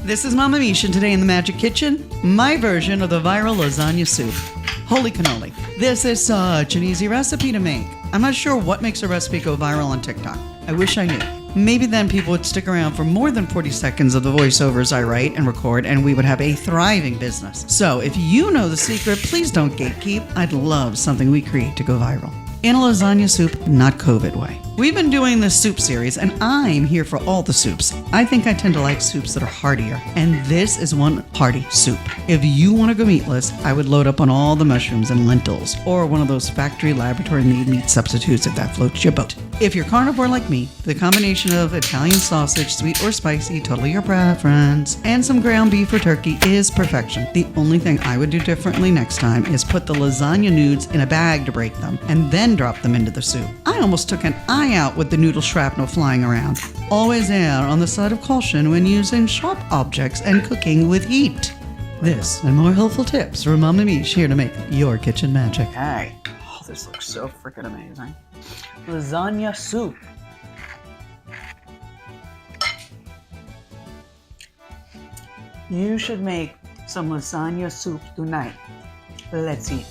This is Mama Miche, and today in the Magic Kitchen, my version of the viral lasagna soup. Holy cannoli. This is such an easy recipe to make. I'm not sure what makes a recipe go viral on TikTok. I wish I knew. Maybe then people would stick around for more than 40 seconds of the voiceovers I write and record, and we would have a thriving business. So if you know the secret, please don't gatekeep. I'd love something we create to go viral. In a lasagna soup, not COVID way. We've been doing this soup series, and I'm here for all the soups. I think I tend to like soups that are heartier, and this is one hearty soup. If you want to go meatless, I would load up on all the mushrooms and lentils, or one of those factory laboratory-made meat substitutes if that floats your boat. If you're carnivore like me, the combination of Italian sausage, sweet or spicy, totally your preference, and some ground beef or turkey is perfection. The only thing I would do differently next time is put the lasagna noods in a bag to break them, and then drop them into the soup. I almost took an eye out with the noodle shrapnel flying around. Always err on the side of caution when using sharp objects and cooking with heat. This and more helpful tips from Mama Miche here to make your kitchen magic. Hey, oh, this looks so freaking amazing. Lasagna soup. You should make some lasagna soup tonight. Let's eat.